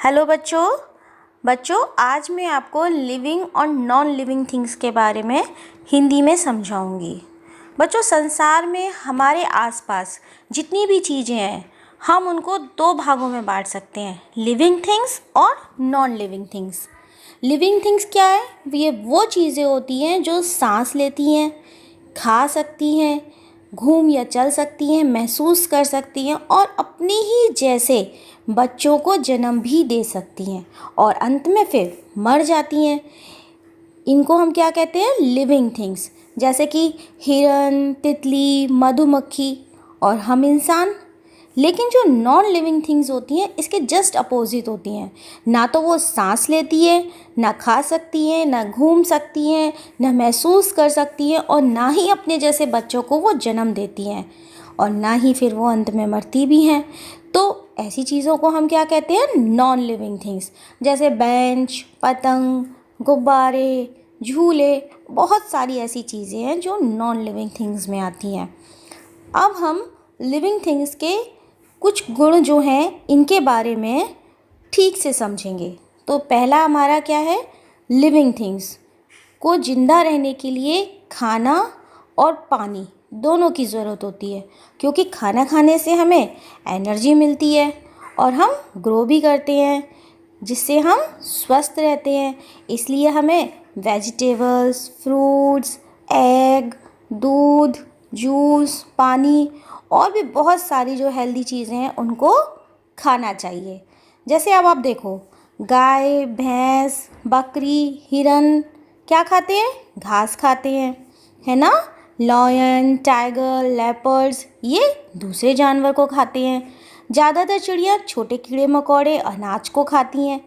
Hello बच्चों। आज मैं आपको लिविंग और नॉन लिविंग थिंग्स के बारे में हिंदी में समझाऊंगी। बच्चों, संसार में हमारे आसपास जितनी भी चीज़ें हैं हम उनको दो भागों में बांट सकते हैं, लिविंग थिंग्स और non living things. Living things क्या है? ये वो चीज़ें होती हैं जो सांस लेती हैं, खा सकती हैं, घूम या चल सकती हैं, महसूस कर सकती हैं और अपने ही जैसे बच्चों को जन्म भी दे सकती हैं और अंत में फिर मर जाती हैं। इनको हम क्या कहते हैं? Living things. जैसे कि हिरन, तितली, मधुमक्खी और हम इंसान। लेकिन जो नॉन लिविंग थिंग्स होती हैं इसके जस्ट अपोजिट होती हैं। ना तो वो सांस लेती है, ना खा सकती हैं, ना घूम सकती हैं, ना महसूस कर सकती हैं और ना ही अपने जैसे बच्चों को वो जन्म देती हैं और ना ही फिर वो अंत में मरती भी हैं। तो ऐसी चीज़ों को हम क्या कहते हैं? Non living things. जैसे बेंच, पतंग, गुब्बारे, झूले, बहुत सारी ऐसी चीज़ें हैं जो नॉन लिविंग थिंग्स में आती हैं। अब हम लिविंग थिंग्स के कुछ गुण जो हैं इनके बारे में ठीक से समझेंगे। तो पहला हमारा क्या है? लिविंग थिंग्स को ज़िंदा रहने के लिए खाना और पानी दोनों की ज़रूरत होती है, क्योंकि खाना खाने से हमें एनर्जी मिलती है और हम ग्रो भी करते हैं, जिससे हम स्वस्थ रहते हैं। इसलिए हमें वेजिटेबल्स, फ्रूट्स, एग, दूध, जूस, पानी और भी बहुत सारी जो हेल्दी चीज़ें हैं उनको खाना चाहिए। जैसे अब आप देखो, गाय, भैंस, बकरी, हिरन क्या खाते हैं? घास खाते हैं, है ना। लायन, टाइगर, लेपर्ड्स ये दूसरे जानवर को खाते हैं। ज़्यादातर चिड़िया छोटे कीड़े मकोड़े अनाज को खाती हैं।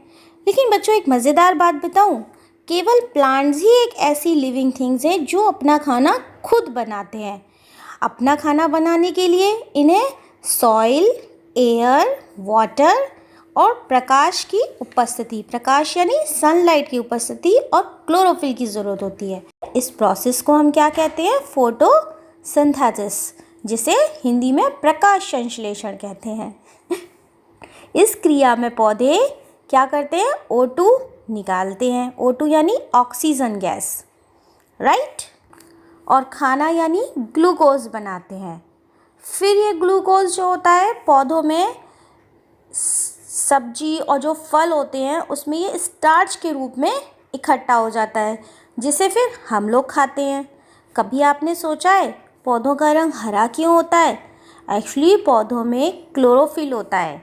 लेकिन बच्चों, एक मज़ेदार बात बताऊं, केवल प्लांट्स ही एक ऐसी लिविंग थिंग्स हैं जो अपना खाना खुद बनाते हैं। अपना खाना बनाने के लिए इन्हें सॉइल, एयर, वाटर और प्रकाश की उपस्थिति, प्रकाश यानी सनलाइट की उपस्थिति और क्लोरोफिल की ज़रूरत होती है। इस प्रोसेस को हम क्या कहते हैं? फोटोसिंथेसिस, जिसे हिंदी में प्रकाश संश्लेषण कहते हैं। इस क्रिया में पौधे क्या करते हैं? O2 निकालते हैं। O2 यानी ऑक्सीजन गैस, राइट। और खाना यानी ग्लूकोज बनाते हैं। फिर ये ग्लूकोज जो होता है पौधों में सब्जी और जो फल होते हैं उसमें ये स्टार्च के रूप में इकट्ठा हो जाता है, जिसे फिर हम लोग खाते हैं। कभी आपने सोचा है पौधों का रंग हरा क्यों होता है? एक्चुअली पौधों में क्लोरोफिल होता है,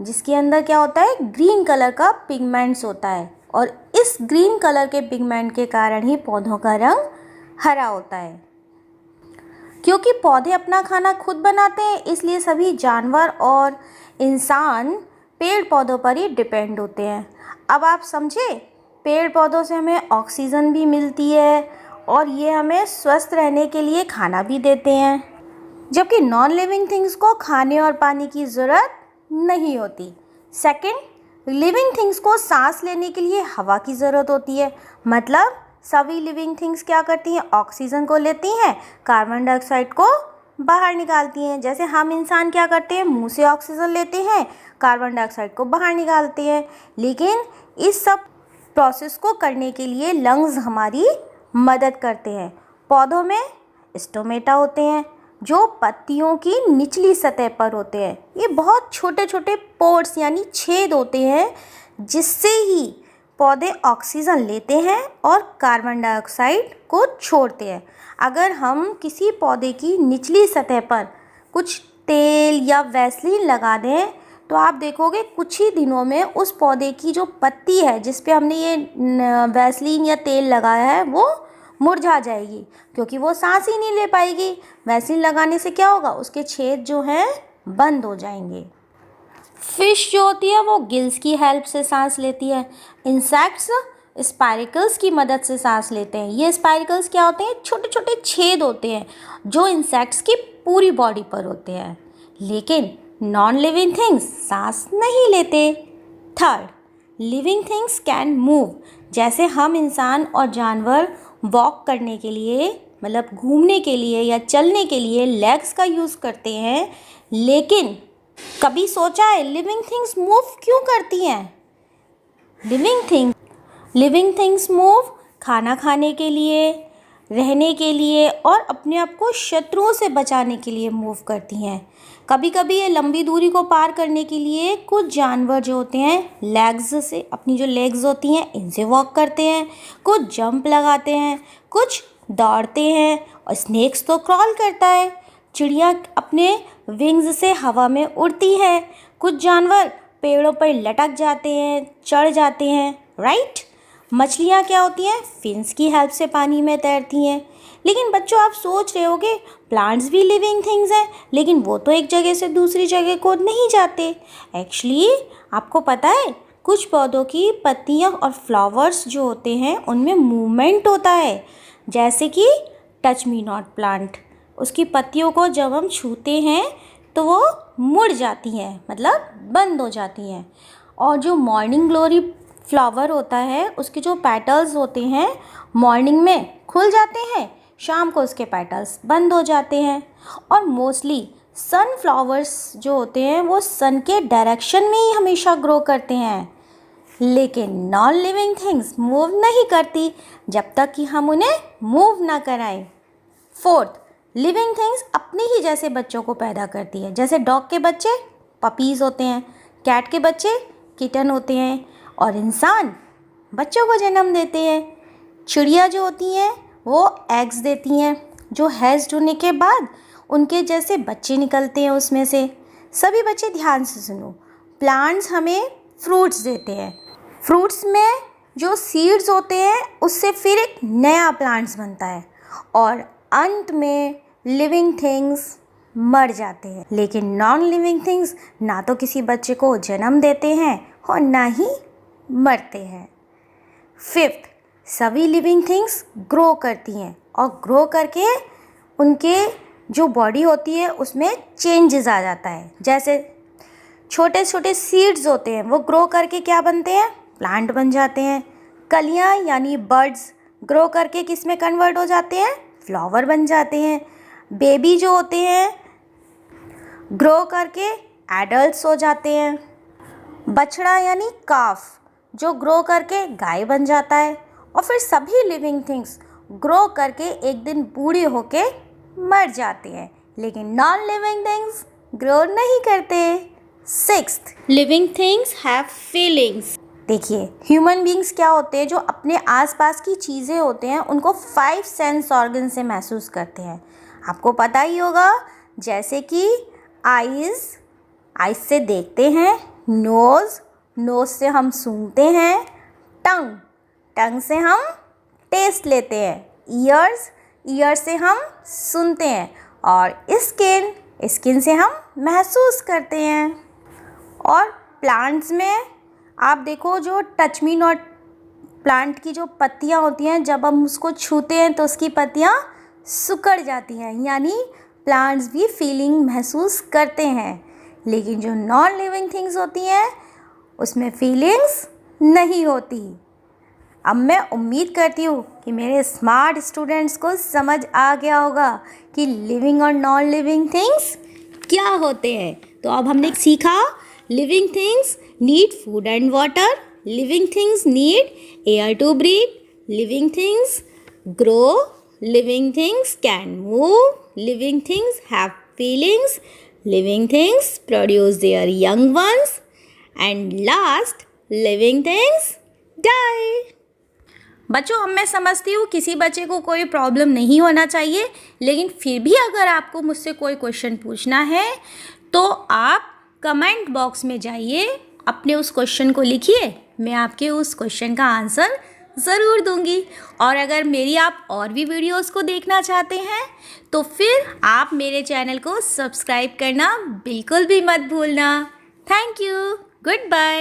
जिसके अंदर क्या होता है? ग्रीन कलर का पिगमेंट्स होता है और इस ग्रीन कलर के पिगमेंट के कारण ही पौधों का रंग हरा होता है। क्योंकि पौधे अपना खाना खुद बनाते हैं, इसलिए सभी जानवर और इंसान पेड़ पौधों पर ही डिपेंड होते हैं। अब आप समझे, पेड़ पौधों से हमें ऑक्सीजन भी मिलती है और ये हमें स्वस्थ रहने के लिए खाना भी देते हैं, जबकि नॉन लिविंग थिंग्स को खाने और पानी की ज़रूरत नहीं होती। सेकंड, लिविंग थिंग्स को सांस लेने के लिए हवा की ज़रूरत होती है। मतलब सभी लिविंग थिंग्स क्या करती हैं? ऑक्सीजन को लेती हैं, कार्बन डाइऑक्साइड को बाहर निकालती हैं। जैसे हम इंसान क्या करते हैं? मुंह से ऑक्सीजन लेते हैं, कार्बन डाइऑक्साइड को बाहर निकालते हैं। लेकिन इस सब प्रोसेस को करने के लिए लंग्स हमारी मदद करते हैं। पौधों में स्टोमेटा होते हैं जो पत्तियों की निचली सतह पर होते हैं। ये बहुत छोटे छोटे पोर्स यानी छेद होते हैं, जिससे ही पौधे ऑक्सीजन लेते हैं और कार्बन डाइऑक्साइड को छोड़ते हैं। अगर हम किसी पौधे की निचली सतह पर कुछ तेल या वैसलीन लगा दें तो आप देखोगे कुछ ही दिनों में उस पौधे की जो पत्ती है जिस पे हमने ये वैसलीन या तेल लगाया है वो मुरझा जाएगी, क्योंकि वो सांस ही नहीं ले पाएगी। वैसलीन लगाने से क्या होगा? उसके छेद जो हैं बंद हो जाएंगे। फिश जो होती है वो गिल्स की हेल्प से सांस लेती है। इंसेक्ट्स स्पाइरकल्स की मदद से सांस लेते हैं। ये स्पाइरकल्स क्या होते हैं? छोटे छोटे छेद होते हैं जो इंसेक्ट्स की पूरी बॉडी पर होते हैं। लेकिन नॉन लिविंग थिंग्स सांस नहीं लेते। Third, living things can move. जैसे हम इंसान और जानवर वॉक करने के लिए, मतलब घूमने के लिए या चलने के लिए लेग्स का यूज़ करते हैं, लेकिन कभी सोचा है लिविंग थिंग्स मूव क्यों करती हैं? लिविंग थिंग्स मूव खाना खाने के लिए, रहने के लिए और अपने आप को शत्रुओं से बचाने के लिए मूव करती हैं। कभी कभी ये लंबी दूरी को पार करने के लिए कुछ जानवर जो होते हैं लेग्स से, अपनी जो लेग्स होती हैं इनसे वॉक करते हैं, कुछ जंप लगाते हैं, कुछ दौड़ते हैं और स्नेक्स तो क्रॉल करता है। चिड़िया अपने विंग्स से हवा में उड़ती है, कुछ जानवर पेड़ों पर लटक जाते हैं, चढ़ जाते हैं, राइट। मछलियाँ क्या होती हैं, फिन्स की हेल्प से पानी में तैरती हैं। लेकिन बच्चों आप सोच रहे होगे प्लांट्स भी लिविंग थिंग्स हैं, लेकिन वो तो एक जगह से दूसरी जगह को नहीं जाते। एक्चुअली आपको पता है कुछ पौधों की पत्तियाँ और फ्लावर्स जो होते हैं उनमें मूवमेंट होता है। जैसे कि टच मी नॉट प्लांट, उसकी पत्तियों को जब हम छूते हैं तो वो मुड़ जाती हैं, मतलब बंद हो जाती हैं। और जो मॉर्निंग ग्लोरी फ्लावर होता है उसके जो पेटल्स होते हैं मॉर्निंग में खुल जाते हैं, शाम को उसके पेटल्स बंद हो जाते हैं। और मोस्टली सनफ्लावर्स जो होते हैं वो सन के डायरेक्शन में ही हमेशा ग्रो करते हैं। लेकिन नॉन लिविंग थिंग्स मूव नहीं करती जब तक कि हम उन्हें मूव ना कराएं। फोर्थ, लिविंग थिंग्स अपने ही जैसे बच्चों को पैदा करती है। जैसे डॉग के बच्चे पपीज़ होते हैं, कैट के बच्चे किटन होते हैं और इंसान बच्चों को जन्म देते हैं। चिड़िया जो होती हैं वो एग्स देती हैं जो हैच्ड होने के बाद उनके जैसे बच्चे निकलते हैं उसमें से। सभी बच्चे ध्यान से सुनो, प्लांट्स हमें फ्रूट्स देते हैं, फ्रूट्स में जो सीड्स होते हैं उससे फिर एक नया प्लांट्स बनता है और अंत में लिविंग थिंग्स मर जाते हैं। लेकिन नॉन लिविंग थिंग्स ना तो किसी बच्चे को जन्म देते हैं और ना ही मरते हैं। फिफ्थ, सभी लिविंग थिंग्स ग्रो करती हैं और ग्रो करके उनके जो बॉडी होती है उसमें चेंजेस आ जाता है। जैसे छोटे छोटे सीड्स होते हैं वो ग्रो करके क्या बनते हैं, प्लांट बन जाते हैं। कलियाँ यानी बर्ड्स ग्रो करके किस में कन्वर्ट हो जाते हैं, फ्लावर बन जाते हैं। बेबी जो होते हैं ग्रो करके एडल्ट्स हो जाते हैं। बछड़ा यानी काफ जो ग्रो करके गाय बन जाता है। और फिर सभी लिविंग थिंग्स ग्रो करके एक दिन बूढ़े होके मर जाते हैं, लेकिन नॉन लिविंग थिंग्स ग्रो नहीं करते। Sixth, living things have feelings. देखिए ह्यूमन बींग्स क्या होते हैं, जो अपने आसपास की चीज़ें होते हैं उनको 5 सेंस ऑर्गन से महसूस करते हैं। आपको पता ही होगा, जैसे कि आइज़ से देखते हैं, नोज़ से हम सूंघते हैं, टंग से हम टेस्ट लेते हैं, ईयर से हम सुनते हैं और स्किन से हम महसूस करते हैं। और प्लांट्स में आप देखो जो टच मी नॉट प्लांट की जो पत्तियां होती हैं जब हम उसको छूते हैं तो उसकी पत्तियां सिकुड़ जाती हैं, यानी प्लांट्स भी फीलिंग महसूस करते हैं। लेकिन जो नॉन लिविंग थिंग्स होती हैं उसमें फीलिंग्स नहीं होती। अब मैं उम्मीद करती हूँ कि मेरे स्मार्ट स्टूडेंट्स को समझ आ गया होगा कि लिविंग और नॉन लिविंग थिंग्स क्या होते हैं। तो अब हमने सीखा living things need food and water, living things need air to breathe, living things grow, living things can move, living things have feelings, living things produce their young ones, and last living things die. बच्चों अब मैं समझती हूँ किसी बच्चे को कोई problem नहीं होना चाहिए, लेकिन फिर भी अगर आपको मुझसे कोई क्वेश्चन पूछना है तो आप कमेंट बॉक्स में जाइए, अपने उस क्वेश्चन को लिखिए, मैं आपके उस क्वेश्चन का आंसर ज़रूर दूंगी। और अगर मेरी आप और भी वीडियोस को देखना चाहते हैं तो फिर आप मेरे चैनल को सब्सक्राइब करना बिल्कुल भी मत भूलना। Thank you, good bye.